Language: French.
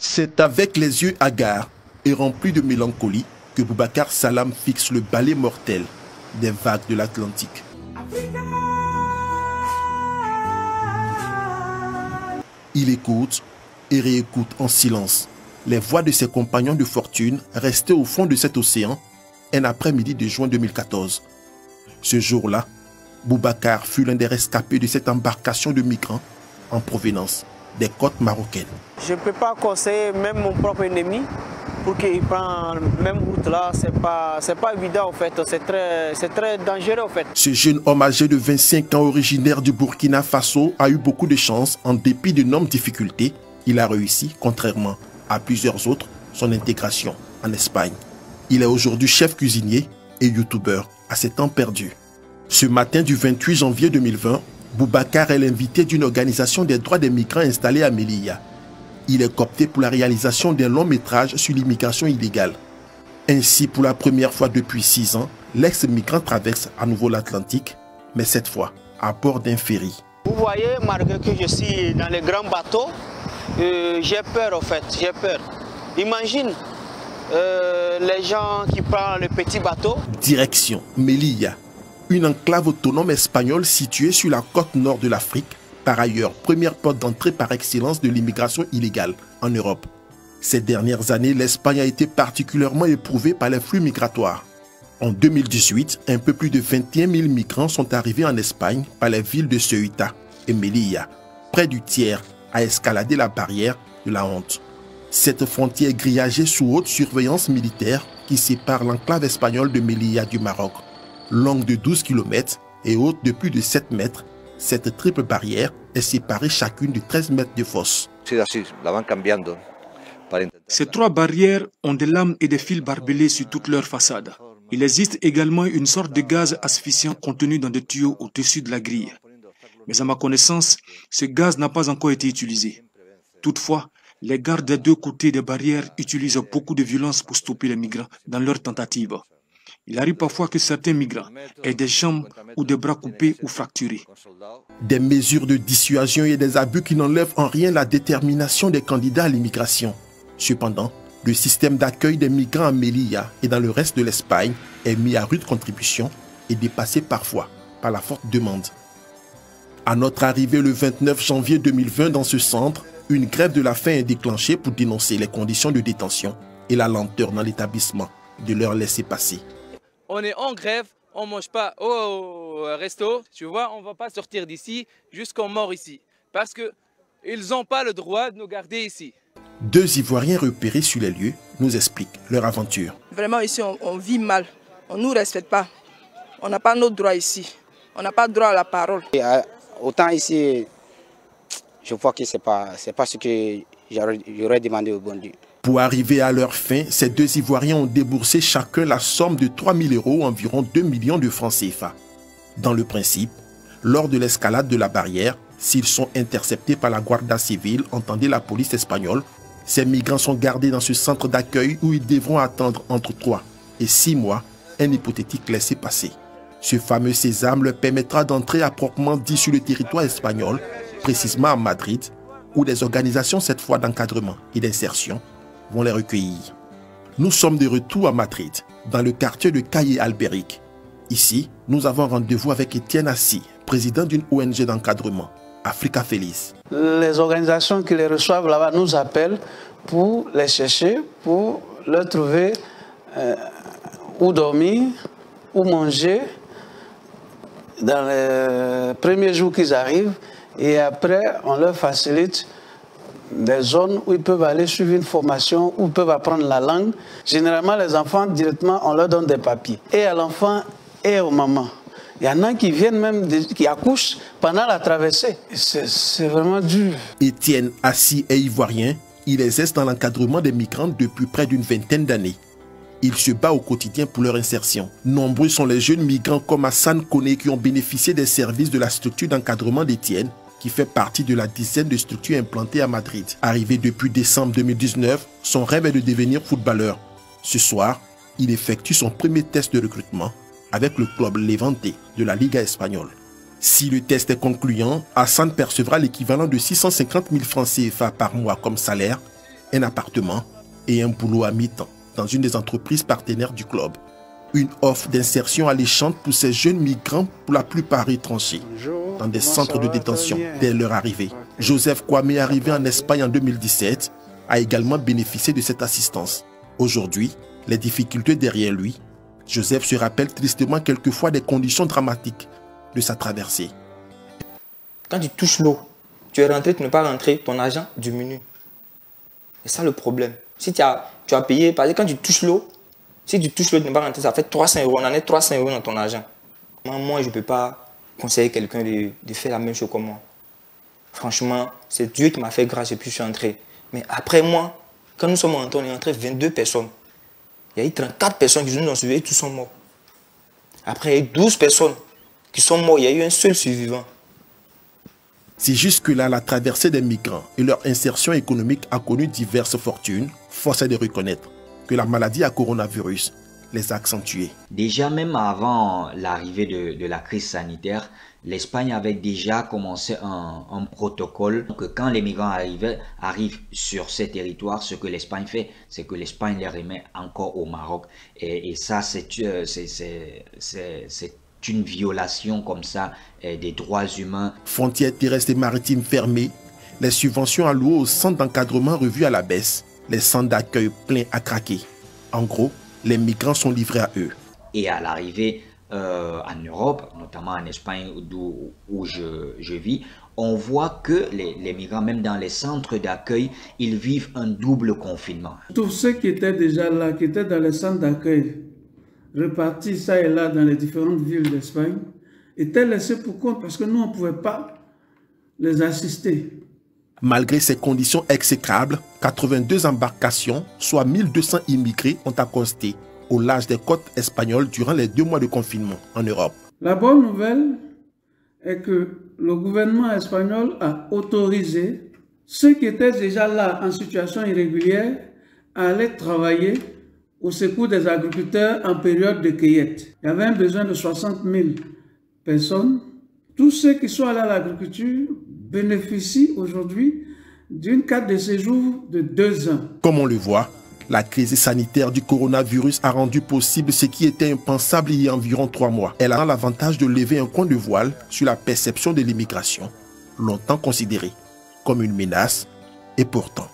C'est avec les yeux hagards et remplis de mélancolie que Boubacar Salam fixe le balai mortel des vagues de l'Atlantique. Il écoute et réécoute en silence les voix de ses compagnons de fortune restés au fond de cet océan un après-midi de juin 2014. Ce jour-là, Boubacar fut l'un des rescapés de cette embarcation de migrants en provenance des côtes marocaines. Je ne peux pas conseiller même mon propre ennemi pour qu'il prenne la même route là. C'est pas évident en fait, c'est très dangereux en fait. Ce jeune homme âgé de 25 ans originaire du Burkina Faso a eu beaucoup de chance. En dépit d'énormes difficultés, il a réussi, contrairement à plusieurs autres, son intégration en Espagne. Il est aujourd'hui chef cuisinier et youtubeur à ses temps perdus. Ce matin du 28 janvier 2020, Boubacar est l'invité d'une organisation des droits des migrants installée à Melilla. Il est coopté pour la réalisation d'un long métrage sur l'immigration illégale. Ainsi, pour la première fois depuis 6 ans, l'ex-migrant traverse à nouveau l'Atlantique, mais cette fois à bord d'un ferry. Vous voyez, malgré que je suis dans les grands bateaux, j'ai peur en fait, j'ai peur. Imagine les gens qui prennent le petit bateau. Direction Melilla, une enclave autonome espagnole située sur la côte nord de l'Afrique, par ailleurs première porte d'entrée par excellence de l'immigration illégale en Europe. Ces dernières années, l'Espagne a été particulièrement éprouvée par les flux migratoires. En 2018, un peu plus de 21 000 migrants sont arrivés en Espagne par les villes de Ceuta et Melilla. Près du tiers a escaladé la barrière de la honte. Cette frontière grillagée sous haute surveillance militaire qui sépare l'enclave espagnole de Melilla du Maroc. Longue de 12 km et haute de plus de 7 mètres, cette triple barrière est séparée chacune de 13 mètres de fosse. Ces 3 barrières ont des lames et des fils barbelés sur toute leur façade. Il existe également une sorte de gaz asphyxiant contenu dans des tuyaux au-dessus de la grille. Mais à ma connaissance, ce gaz n'a pas encore été utilisé. Toutefois, les gardes des 2 côtés des barrières utilisent beaucoup de violence pour stopper les migrants dans leurs tentatives. Il arrive parfois que certains migrants aient des jambes ou des bras coupés ou fracturés. Des mesures de dissuasion et des abus qui n'enlèvent en rien la détermination des candidats à l'immigration. Cependant, le système d'accueil des migrants à Melilla et dans le reste de l'Espagne est mis à rude contribution et dépassé parfois par la forte demande. À notre arrivée le 29 janvier 2020 dans ce centre, une grève de la faim est déclenchée pour dénoncer les conditions de détention et la lenteur dans l'établissement de leur laisser-passer. On est en grève, on ne mange pas au resto, tu vois, on ne va pas sortir d'ici jusqu'en mort ici. Parce qu'ils n'ont pas le droit de nous garder ici. 2 Ivoiriens repérés sur les lieux nous expliquent leur aventure. Vraiment ici on vit mal, on ne nous respecte pas, on n'a pas notre droit ici, on n'a pas droit à la parole. Autant ici, je vois que ce n'est pas ce que j'aurais demandé au bon Dieu. Pour arriver à leur fin, ces 2 Ivoiriens ont déboursé chacun la somme de 3 000 €, environ 2 millions de francs CFA. Dans le principe, lors de l'escalade de la barrière, s'ils sont interceptés par la Guardia Civile, entendez la police espagnole, ces migrants sont gardés dans ce centre d'accueil où ils devront attendre entre 3 et 6 mois un hypothétique laissez-passer. Ce fameux sésame leur permettra d'entrer à proprement dit sur le territoire espagnol, précisément à Madrid, où des organisations cette fois d'encadrement et d'insertion vont les recueillir. Nous sommes de retour à Madrid, dans le quartier de Calle Alberic. Ici, nous avons rendez-vous avec Etienne Assi, président d'une ONG d'encadrement, Africa Feliz. Les organisations qui les reçoivent là-bas nous appellent pour les chercher, pour leur trouver où dormir, où manger, dans les premiers jours qu'ils arrivent, et après on leur facilite des zones où ils peuvent aller suivre une formation, où ils peuvent apprendre la langue. Généralement, les enfants, directement, on leur donne des papiers. Et à l'enfant et aux mamans. Il y en a qui viennent même, qui accouchent pendant la traversée. C'est vraiment dur. Etienne Assi est ivoirien. Il exerce dans l'encadrement des migrants depuis près d'une vingtaine d'années. Il se bat au quotidien pour leur insertion. Nombreux sont les jeunes migrants comme Hassan Koné qui ont bénéficié des services de la structure d'encadrement d'Etienne, qui fait partie de la dizaine de structures implantées à Madrid. Arrivé depuis décembre 2019, son rêve est de devenir footballeur. Ce soir, il effectue son premier test de recrutement avec le club Levante de la Liga espagnole. Si le test est concluant, Hassan percevra l'équivalent de 650 000 francs CFA par mois comme salaire un appartement et un boulot à mi-temps dans une des entreprises partenaires du club. Une offre d'insertion alléchante pour ces jeunes migrants, pour la plupart étrangers, dans des centres de détention dès leur arrivée. Joseph Kwame, arrivé en Espagne en 2017, a également bénéficié de cette assistance. Aujourd'hui, les difficultés derrière lui, Joseph se rappelle tristement quelquefois des conditions dramatiques de sa traversée. Quand tu touches l'eau, tu es rentré, tu ne peux pas rentrer, ton argent diminue. C'est ça le problème. Si tu as payé, parce que quand tu touches l'eau, si tu touches l'eau, tu ne peux pas rentrer, ça fait 300 €. On en est 300 € dans ton argent. Moi, je ne peux pas conseiller quelqu'un de faire la même chose que moi. Franchement, c'est Dieu qui m'a fait grâce et puis je suis entré. Mais après moi, quand nous sommes rentrés, on est entré 22 personnes. Il y a eu 34 personnes qui nous ont suivis et tous sont morts. Après, il y a eu 12 personnes qui sont mortes. Il y a eu un seul survivant. Si jusque-là, la traversée des migrants et leur insertion économique a connu diverses fortunes, force est de reconnaître que la maladie à coronavirus les a accentuées. Déjà, même avant l'arrivée de la crise sanitaire, l'Espagne avait déjà commencé un protocole que quand les migrants arrivent sur ces territoires, ce que l'Espagne fait, c'est que l'Espagne les remet encore au Maroc. Et ça, c'est une violation comme ça des droits humains. Frontières terrestres et maritimes fermées, les subventions allouées aux centres d'encadrement revues à la baisse, les centres d'accueil pleins à craquer. En gros, les migrants sont livrés à eux. Et à l'arrivée en Europe, notamment en Espagne où je vis, on voit que les migrants, même dans les centres d'accueil, ils vivent un double confinement. Tous ceux qui étaient déjà là, qui étaient dans les centres d'accueil, repartis ça et là dans les différentes villes d'Espagne, étaient laissés pour compte parce que nous, on ne pouvait pas les assister. Malgré ces conditions exécrables, 82 embarcations, soit 1200 immigrés, ont accosté au large des côtes espagnoles durant les 2 mois de confinement en Europe. La bonne nouvelle est que le gouvernement espagnol a autorisé ceux qui étaient déjà là en situation irrégulière à aller travailler au secours des agriculteurs en période de cueillette. Il y avait un besoin de 60 000 personnes. Tous ceux qui sont allés à l'agriculture bénéficient aujourd'hui d'une carte de séjour de 2 ans. Comme on le voit, la crise sanitaire du coronavirus a rendu possible ce qui était impensable il y a environ 3 mois. Elle a l'avantage de lever un coin de voile sur la perception de l'immigration, longtemps considérée comme une menace, et pourtant.